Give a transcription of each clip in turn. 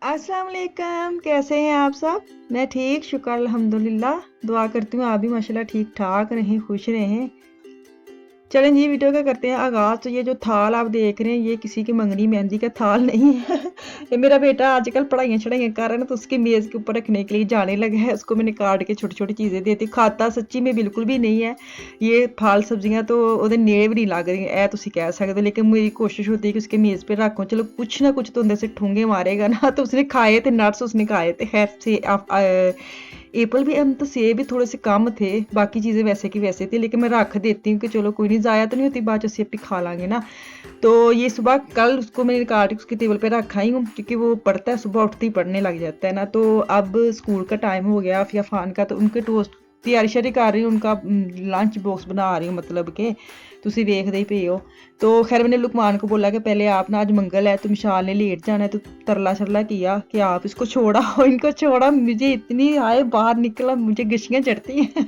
अस्सलाम वालेकुम, कैसे हैं आप सब। मैं ठीक, शुक्र अल्हम्दुलिल्लाह। दुआ करती हूँ आप भी माशाल्लाह ठीक ठाक रहें, खुश रहें। चलें जी, वीडियो का करते हैं आगाज़। तो ये जो थाल आप देख रहे हैं, ये किसी की मंगनी मेहंदी का थाल नहीं है। ये मेरा बेटा आजकल पढ़ाइयाँ छढ़ाइयाँ कर रहा है ना, तो उसके मेज़ के ऊपर रखने के लिए जाने लगा है। उसको मैंने काट के छोटी छोटी चीज़ें देती, खाता सच्ची में बिल्कुल भी नहीं है। ये फल सब्जियाँ तो ਉਹਦੇ ਨੇੜੇ भी नहीं लग रही, ਇਹ ਤੁਸੀਂ ਕਹਿ ਸਕਦੇ हो। लेकिन मेरी कोशिश होती है कि उसके मेज़ पे रखूँ। चलो कुछ ना कुछ तो अंदर से ठूंगे मारेगा ना। तो उसने खाए थे, नट्स उसने खाए थे। खैर से एप्पल भी तो सेब भी थोड़े से कम थे, बाकी चीज़ें वैसे की वैसे थी। लेकिन मैं रख देती हूँ कि चलो कोई नहीं, ज़ाया तो नहीं होती, बाद सेब भी खा लांगे ना। तो ये सुबह कल उसको मैंने काट के उसके टेबल पे रखा ही हूँ, क्योंकि वो पढ़ता है, सुबह उठते ही पढ़ने लग जाता है ना। तो अब स्कूल का टाइम हो गया फिया फान का, तो उनके टोस्ट तैयारी शारी कर रही हूँ, उनका लंच बॉक्स बना रही हूँ, मतलब के तुसी देखते ही पे हो। तो खैर मैंने लुकमान को बोला कि पहले आप ना, आज मंगल है तो मिशाल ने लेट जाना है, तो तरला शरला किया कि आप इसको छोड़ा हो, इनको छोड़ा। मुझे इतनी आए बाहर निकला, मुझे गशियाँ चढ़ती हैं।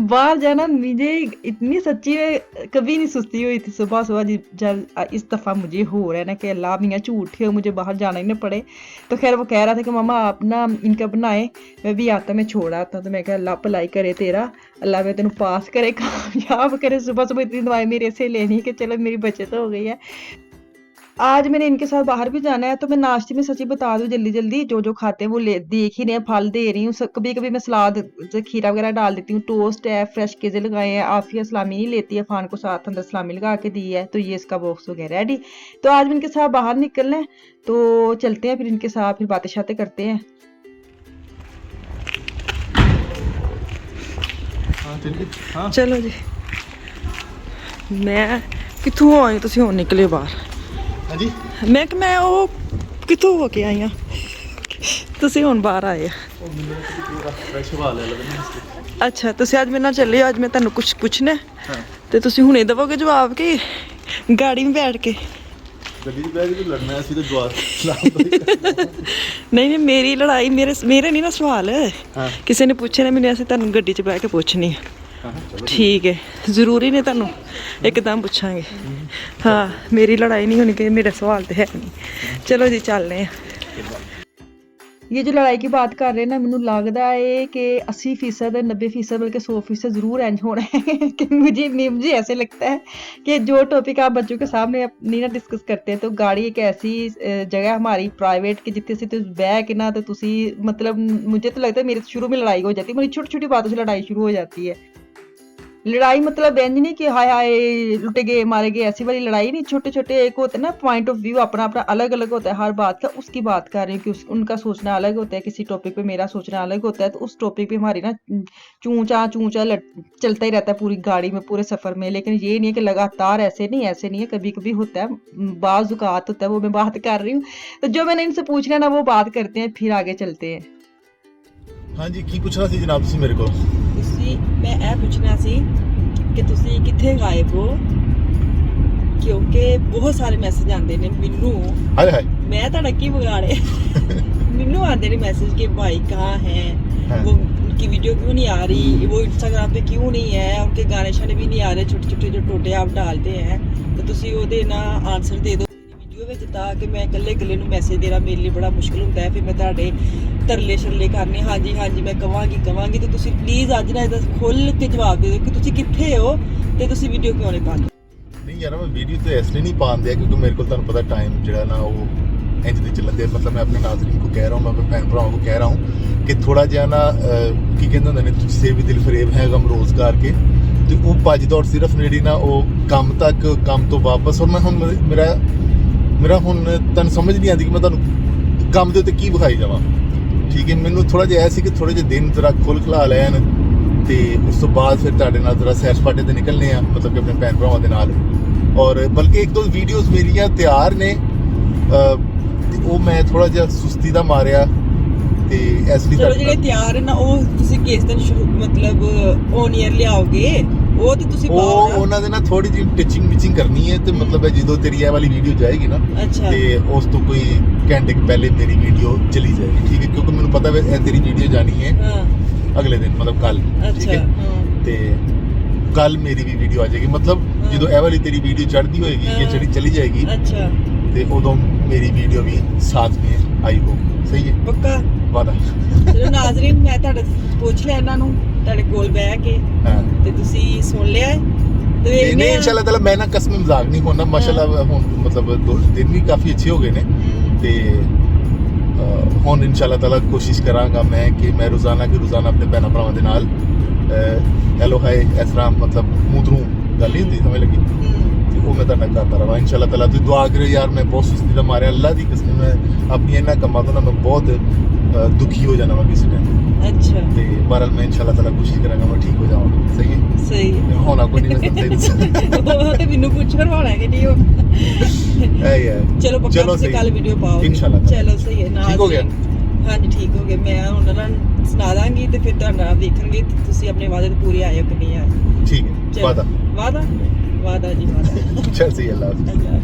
बाहर जाना मुझे इतनी सच्ची में कभी नहीं सुस्ती हुई थी। सुबह सुबह जब इस दफ़ा मुझे हो रहा है ना कि अल्लाह मियाँ झूठ हो, मुझे बाहर जाना ही ना पड़े। तो खैर वो कह रहा था कि मामा आप ना इनका बनाए, मैं भी आता, मैं छोड़ आता। तो मैं कहा अल्लाह भलाई करे तेरा, अल्लाह में तेन पास करे, कामयाब करे। सुबह सुबह इतनी दवाई मेरे से लेनी कि चलो मेरी बचत हो गई है। आज मैंने इनके साथ बाहर भी जाना है, तो मैं नाश्ते में सच्ची बता दूं, जल्दी जल्दी जो जो खाते हैं वो ले देख ही रहे हैं, फल दे रही हूँ। कभी कभी मैं सलाद खीरा वगैरह डाल देती हूँ, टोस्ट है, फ्रेश केजे लगाए हैं। आफिया सलामी नहीं लेती है, फान को साथ अंदर सलामी लगा के दी है। तो ये इसका बॉक्स हो गया रेडी। तो आज मैं इनके साथ बाहर निकलना है, तो चलते हैं फिर इनके साथ, फिर बातें शातें करते हैं। हाँ चलो जी, मैं कितों आई, तुम हुण निकले बाहर। हाँ जी, मैं वो कितों हो के आई हाँ, तुम हुण बाहर आए। फ्रेश हवा ले लो। अच्छा, तुम अज मेरे नाल चले हो, अज मैं तुहानू कुछ पुछना है, हाँ। तो तुम हुणे दवोगे जवाब कि गाड़ी में बैठ के? गड्डी च बैठ के लड़ना है, तो जवाब नहीं नहीं, मेरी लड़ाई मेरे नहीं ना सवाल। हाँ। किसी ने पूछे ना मैंने, ऐसे तुहानू गड्डी च बैठ के पूछनी है। हाँ, ठीक है, ज़रूरी नहीं तुहानू एकदम पूछांगे। हाँ, मेरी लड़ाई नहीं होनी, कि मेरा सवाल तो है नहीं। चलो जी, चल रहे हैं। ये जो लड़ाई की बात कर रहे हैं ना, मैनू लगता है कि 80%, 90%, बल्कि 100% ज़रूर इंज होना है। कि मुझे ऐसे लगता है कि जो टॉपिक आप बच्चों के सामने नहीं ना डिस्कस करते हैं, तो गाड़ी एक ऐसी जगह हमारी प्राइवेट कि जितने से बह के ना, तो तुसी मतलब मुझे तो लगता है मेरे शुरू में लड़ाई हो जाती है, मेरी छोटी छोटी बातों से लड़ाई शुरू हो जाती है। लड़ाई मतलब इंज नहीं कि हाय हाय लुटे गए मारे गए, ऐसी वाली लड़ाई नहीं। छोटे छोटे एक होते हैं ना, पॉइंट ऑफ व्यू अपना अपना अलग अलग होता है हर बात का, उसकी बात कर रही हूँ कि उनका सोचना अलग होता है, किसी टॉपिक पे मेरा सोचना अलग होता है। तो उस टॉपिक पे हमारी ना चूचा चलता ही रहता है पूरी गाड़ी में, पूरे सफर में। लेकिन ये नहीं है कि लगातार, ऐसे नहीं है, कभी कभी होता है, बाज़ औक़ात होता है, वो मैं बात कर रही हूँ। तो जो मैंने इनसे पूछना है ना, वो बात करते हैं, फिर आगे चलते हैं। हाँ जी, की पूछना सी जनाब तुसी मेरे को? मैं यह पूछना सी कि तुसी किथे गायब हो, क्योंकि बहुत सारे मैसेज आते ने मैनू। हाय हाय, मैं तो की बगाड़े। मैनू आते ने मैसेज कि भाई कहाँ हैं, हाँ। वो उनकी वीडियो क्यों नहीं आ रही, वो इंस्टाग्राम पे क्यों नहीं है, उनके गाने शाने भी नहीं आ रहे, छोटे छोटे जो टोटे आप डालते हैं। तो तुसी ओदे ना आंसर दे दो वीडियो में, ताकि मैं कल्ले कल्ले नूं मैसेज देना मेरे लिए बड़ा मुश्किल होता है। फिर मैं तुहाडे तरले शरले करने, हाँ जी मैं कवांगी। तो तुसी प्लीज़ अज ना इहदा खुल के जवाब दे दो कि तुसी कित्थे हो ते तुसी वीडियो क्यों नहीं पाते। नहीं यार, मैं वीडियो तो इसलिए नहीं पाते क्योंकि मेरे को तुहानू पता टाइम जो ना वो इंज दे चलते हैं। मतलब मैं अपने नाज़रीन को कह रहा हूँ, मैं अपने भैन भराओं को कह रहा हूँ कि थोड़ा जिहा ना की कहते होंदे ने, तुझसे भी दिल फरेब है गम रोज़गार के, तो वो भज दौड़ सिर्फ नेड़ी ना वो काम तक, काम तो वापस। और मैं हुण मेरा हुण तुहानू समझ नहीं आती कि मैं तुहानू काम दे उत्ते की विखाई जावां। ठीक है, मैनू थोड़ा जिहा ऐसी कि थोड़े जिहे दिन जरा खुल खला लैन, तो उस तो बाद फिर तुहाडे नाल जरा सैर सपाटे ते निकलने आ, मतलब कि अपने भैन भरावां दे नाल। और बल्कि एक दो वीडियोज़ मेरियां तैयार ने, वो मैं थोड़ा जिहा सुस्ती दा मारिया ते इसलिए चलो ਜਿਹੜੇ ਤਿਆਰ ਨਾ ਉਹ ਤੁਸੀਂ ਕਿਸ ਦਿਨ ਸ਼ੁਰੂ मतलब ऑन ईयर ਲਿਆਓਗੇ, ਉਹ ਤੇ ਤੁਸੀਂ ਉਹ ਉਹਨਾਂ ਦੇ ਨਾਲ ਥੋੜੀ ਜਿਹੀ ਟਿਚਿੰਗ ਕਰਨੀ ਹੈ। ਤੇ ਮਤਲਬ ਜਦੋਂ ਤੇਰੀ ਇਹ ਵਾਲੀ ਵੀਡੀਓ ਜਾਏਗੀ ਨਾ, ਅੱਛਾ, ਤੇ ਉਸ ਤੋਂ ਕੋਈ ਘੰਟੇ ਪਹਿਲੇ ਮੇਰੀ ਵੀਡੀਓ ਚਲੀ ਜਾਏਗੀ। ਠੀਕ ਹੈ, ਕਿਉਂਕਿ ਮੈਨੂੰ ਪਤਾ ਹੈ ਇਹ ਤੇਰੀ ਵੀਡੀਓ ਜਾਣੀ ਹੈ ਅਗਲੇ ਦਿਨ, मतलब कल। ठीक है, ਤੇ कल मेरी भी वीडियो आ जाएगी। मतलब ਜਦੋਂ ਇਹ ਵਾਲੀ ਤੇਰੀ ਵੀਡੀਓ ਚੜ੍ਹਦੀ ਹੋਏਗੀ, ਇਹ ਚਲੀ ਜਾਏਗੀ, अच्छा, ਤੇ ਉਦੋਂ ਮੇਰੀ ਵੀਡੀਓ ਵੀ ਸਾਥ में है। आई होप सही है ਪੱਕਾ वादा ਚਲੋ ਨਾਜ਼ਰੀਨ ਮੈਂ ਤੁਹਾਡੇ ਪੁੱਛ ਲਿਆ ਇਹਨਾਂ ਨੂੰ ਤੁਹਾਡੇ ਕੋਲ ਬਹਿ ਕੇ हाँ ਤੇ ਤੁਸੀਂ ਸੁਣ ਲਿਆ ਹੈ ਤੇ नहीं ਵੇਖਦੇ ਆ इंशाल्लाह ताला मैं ना कसम मजाक नहीं होना माशाल्लाह हुन मतलब दिन भी काफी अच्छे हो गए ने ते हुन इंशाल्लाह ताला कोशिश करांगा मैं कि मैं रोजाना अपने भैन भरावां दे नाल हेलो हाय इस तरह मतलब मूंह थरू गल नहीं होंदी समझ लगी ते वो मैं तुहाडा करता रहां इंशाल्लाह ताला तुसीं दुआ करो यार मैं बहुत सुस्ती दा मारे अल्लाह दी कसम मैं अपनी इन्हां कम्मां तो ना मैं बहुत दुखी हो जाना मैं किसी टाइम ਅੱਛਾ ते बहरहाल मैं इंशाल्लाह ताला कोशिश करांगा मैं ठीक हो जावां सही है ਸਹੀ ਹੈ होना कोई नहीं मैं सही दस्सां ਉਹ ਤੇ ਮੈਨੂੰ ਪੁੱਛ ਕਰਵਾਉਣਾ ਹੈ ਕਿ ਨਹੀਂ ਉਹ है यार ਚਲੋ ਪੱਕਾ चलो ਤੁਸੀਂ सही ਕੱਲ ਵੀਡੀਓ ਪਾਓ इंशाल्लाह ਚਲੋ ਸਹੀ ਹੈ ठीक हो गया ਹਾਂਜੀ ਠੀਕ ਹੋ ਗਿਆ ਮੈਂ ਹੁਣ ਉਹਨਾਂ ਨੂੰ ਸੁਣਾ ਦਾਂਗੀ ਤੇ ਫਿਰ ਤੁਹਾਡਾ ਵੇਖਣਗੇ ਕਿ ਤੁਸੀਂ ਆਪਣੇ ਵਾਅਦੇ ਤੇ ਪੂਰੇ ਆਏ ਹੋ ਕਿ ਨਹੀਂ ਆਏ ठीक है चलो। वादा वादा वादा जी वादा चल सही अल्लाह हाफिज़। अल्लाह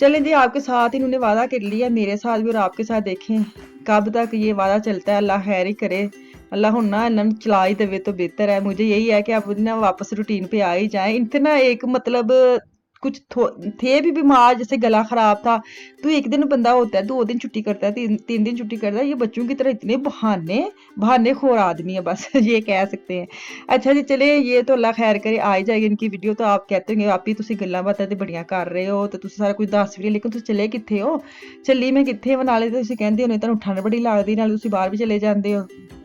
चलें जी, आपके साथ इन्होंने वादा कर लिया, मेरे साथ भी और आपके साथ देखें कब तक ये वादा चलता है। अल्लाह खैर ही करे, अल्लाह हूँ ना इन्होंने चला ही देवे तो बेहतर है। मुझे यही है कि आप ना वापस रूटीन पे आ ही जाएं। इनसे ना एक मतलब कुछ थे भी बीमार, जैसे गला खराब था तो एक दिन बंदा होता है, 2 दिन छुट्टी करता है, तीन दिन छुट्टी करता है। ये बच्चों की तरह इतने बहाने खोर आदमी है बस ये कह सकते हैं। अच्छा जी चले, ये तो अल्लाह खैर करे आ ही जाएगी इनकी वीडियो। तो आप कहते होंगे आप ही तुसी गल्लां बातां ते बड़ियां कर रहे हो तो तुसी सारा कुछ दस भी रहे, लेकिन तुसी चले कित्थे हो? चली मैं कित्थे हो? नाले तुसी कहंदे होने तुहानूं ठंड बड़ी लगदी, नाले तुसी बाहर भी चले जांदे हो।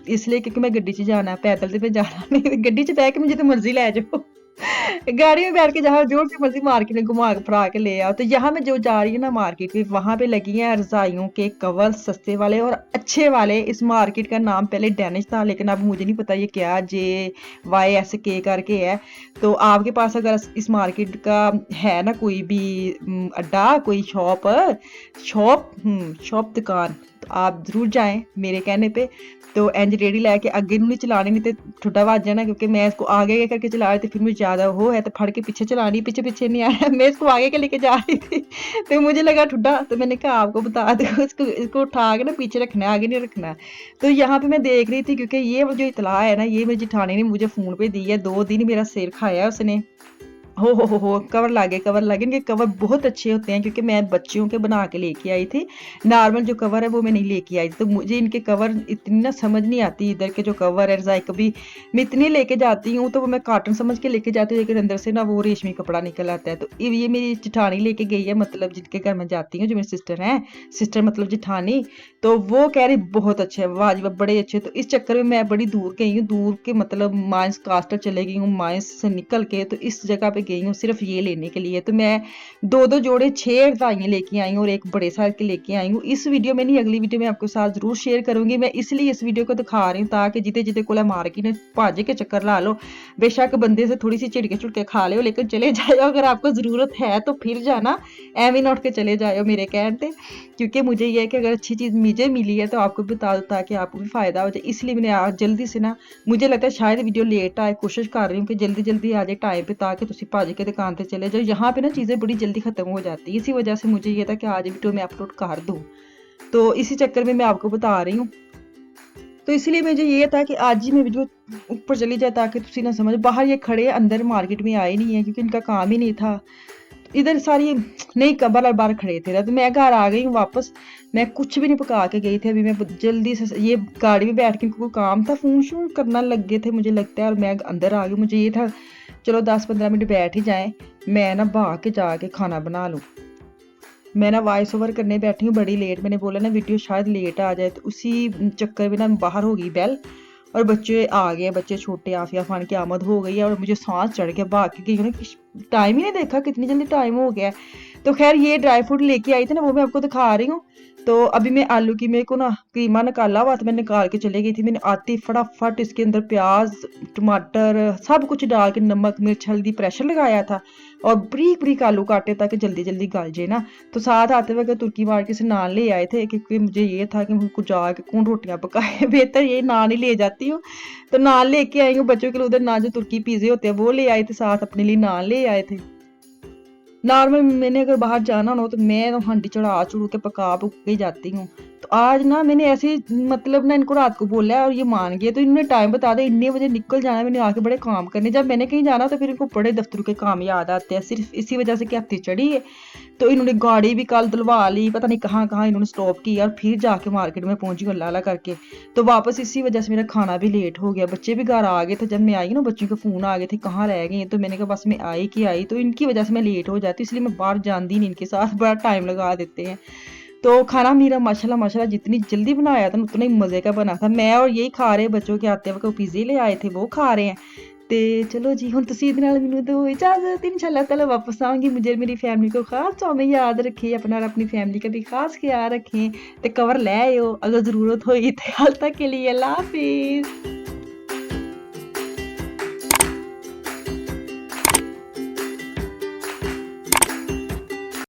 इसलिए क्योंकि मैं गड्डी च जाना, पैदल ते मैं जाना नहीं। गड्डी च बैठ के मुझे तो मर्जी ले जाओ गाड़ी में बैठ के जहाँ जो सी मर्जी मार्केट में घुमा फिरा के ले आओ। तो यहाँ मैं जो जा रही हूँ ना मार्केट में, वहाँ पे लगी हैं रजाइयों के कवर सस्ते वाले और अच्छे वाले। इस मार्केट का नाम पहले डैनिश था, लेकिन अब मुझे नहीं पता ये क्या JYSK करके है। तो आपके पास अगर इस मार्केट का है ना कोई भी अड्डा, कोई शॉप दुकान, तो आप जरूर जाएं मेरे कहने पे। तो इंज रेडी लैके अगे नहीं चलानी, नहीं तो ठुड्डा वज जाना, क्योंकि मैं इसको आगे करके चला रही थी, फिर मुझे ज़्यादा वो है तो फड़ के पीछे चलानी, पीछे नहीं आया। मैं इसको आगे के लेके जा रही थी तो मुझे लगा ठुड्डा, तो मैंने कहा आपको बता दो इसको उठा के ना पीछे रखना है, आगे नहीं रखना है। तो यहाँ पे मैं देख रही थी, क्योंकि ये जो इतला है ना, ये मेरी जेठानी ने मुझे फ़ोन पे दी है। 2 दिन मेरा सिर खाया उसने। हो कवर लागे इनके कवर बहुत अच्छे होते हैं, क्योंकि मैं बच्चियों के बना के लेके आई थी। नॉर्मल जो कवर है वो मैं नहीं लेके आई थी, तो मुझे इनके कवर इतनी ना समझ नहीं आती। इधर के जो कवर है रज़ाई, कभी मैं इतनी लेके जाती हूँ तो वो मैं कॉटन समझ के लेके जाती हूँ, लेकिन अंदर से ना वो रेशमी कपड़ा निकल आता है। तो ये मेरी जेठानी लेके गई है, मतलब जिनके घर में जाती हूँ, जो मेरी सिस्टर मतलब जेठानी, तो वो कह रही बहुत अच्छे है, वाजिब बड़े अच्छे। तो इस चक्कर में मैं बड़ी दूर गई हूँ, दूर के मतलब माइंस कास्टर चले गई हूँ, माइंस से निकल के तो इस जगह पे गई हूँ सिर्फ ये लेने के लिए। तो मैं 2 जोड़े 6 रज़ाइयाँ लेके आई हूँ और एक बड़े साइज के लेके आई हूँ। इस वीडियो में नहीं, अगली वीडियो में आपके साथ जरूर शेयर करूंगी। मैं इसलिए इस वीडियो को दिखा रही हूँ ताकि जिते को मार्केट में भाजे के चक्कर ला लो, बेशक बंदे से थोड़ी सी झिड़के खा लो, लेकिन चले जाओ। अगर आपको जरूरत है तो फिर जाना, एवं नोट के चले जाओ मेरे कहते। क्योंकि मुझे ये है कि अगर अच्छी चीज़ मुझे मिली है तो आपको बता दो, ताकि आपको भी फ़ायदा हो जाए। इसलिए मैंने आज जल्दी से ना, मुझे लगता है शायद वीडियो लेट आए, कोशिश कर रही हूँ कि जल्दी आ जाए टाइम पे, ताकि तुम भाजी के दुकान पे चले जाओ। यहाँ पे ना चीज़ें बड़ी जल्दी ख़त्म हो जाती है, इसी वजह से मुझे ये था कि आज वीडियो मैं अपलोड कर दूँ। तो इसी चक्कर में मैं आपको बता रही हूँ। तो इसलिए मुझे ये था कि आज ही मैं वीडियो ऊपर चली जाए, ताकि तुसी ना समझ। बाहर ये खड़े अंदर मार्केट में आए नहीं है, क्योंकि इनका काम ही नहीं था। इधर सारी नहीं कबर बार खड़े थे, तो मैं घर आ गई हूँ वापस। मैं कुछ भी नहीं पका के गई थी, अभी मैं जल्दी से ये गाड़ी में बैठ के कोई काम था, फ़ोन शून करना लगे थे मुझे लगता है, और मैं अंदर आ गई। मुझे ये था चलो 10-15 मिनट बैठ ही जाएं, मैं ना भाग के जाके खाना बना लूँ। मैं ना वॉइस ओवर करने बैठी हूँ बड़ी लेट, मैंने बोला ना वीडियो शायद लेट आ जाए, तो उसी चक्कर में ना बाहर हो गई बेल और बच्चे आ गए, बच्चे छोटे आफिया खान की आमद हो गई है और मुझे सांस चढ़ गया, भाग के गई हूँ। टाइम ही नहीं देखा कितनी जल्दी टाइम हो गया। तो खैर ये ड्राई फ्रूट लेके आई थी ना, वो मैं आपको दिखा रही हूँ। तो अभी मैं आलू की, मेरे को ना कीमा निकाला हुआ था, मैं निकाल के चले गई थी। मैंने आती फटाफट इसके अंदर प्याज टमाटर सब कुछ डाल के नमक मिर्च हल्दी प्रेशर लगाया था और बारीक बारीक आलू काटे ताकि जल्दी जल्दी गल जाए ना। तो साथ आते वक्त तुर्की मार्केट से नान ले आए थे, क्योंकि मुझे ये था कि मुझको जाके कौन रोटियां पकाए, बेहतर ये नान ही ले जाती हूँ। तो नान लेके आई हूँ बच्चों के लिए, उधर ना जो तुर्की पिज़्ज़े होते हैं वो ले आए थे, साथ अपने लिए नान ले आए थे। नॉर्मल मैंने अगर बाहर जाना हो तो मैं हांडी चढ़ा चढ़ू के पका ही जाती हूँ। तो आज ना मैंने ऐसे मतलब ना इनको रात को बोला और ये मान गए, तो इन्होंने टाइम बता दिया इतने बजे निकल जाना, मैंने आके बड़े काम करने। जब मैंने कहीं जाना तो फिर इनको बड़े दफ्तरों के काम याद आते हैं, सिर्फ इसी वजह से कि हफ्ते चढ़ी है। तो इन्होंने गाड़ी भी कल धुलवा ली, पता नहीं कहाँ कहाँ इन्होंने स्टॉप किया और फिर जाके मार्केट में पहुंची अल्लाह अल्लाह करके। तो वापस इसी वजह से मेरा खाना भी लेट हो गया। बच्चे भी घर आ गए थे, जब मैं आई ना बच्चों के फ़ोन आ गए थे कहाँ रह गए हैं, तो मैंने कहा बस मैं आई कि आई, तो इनकी वजह से मैं लेट हो जाती, इसलिए मैं बाहर जानती नहीं, इनके साथ बड़ा टाइम लगा देते हैं। तो खाना मेरा माशाल्लाह माशाल्लाह जितनी जल्दी बनाया था उतना ही मज़े का बना था। मैं और यही खा रहे, बच्चों के आते वक्त पिज़्ज़े ले आए थे वो खा रहे हैं। ਤੇ ਚਲੋ ਜੀ ਹੁਣ ਤੁਸੀਂ ਇਹਦੇ ਨਾਲ ਮੈਨੂੰ ਦਿਓ इजाज़त, इंशाल्लाह ताला वापस आऊँगी। मुझे मेरी फैमिली को खास दुआ में याद रखें, अपना और अपनी फैमिली का भी खास ख्याल रखें। तो कवर ले आयो अगर ज़रूरत होई। तो हाल तक के लिए अल्लाह हाफिज़।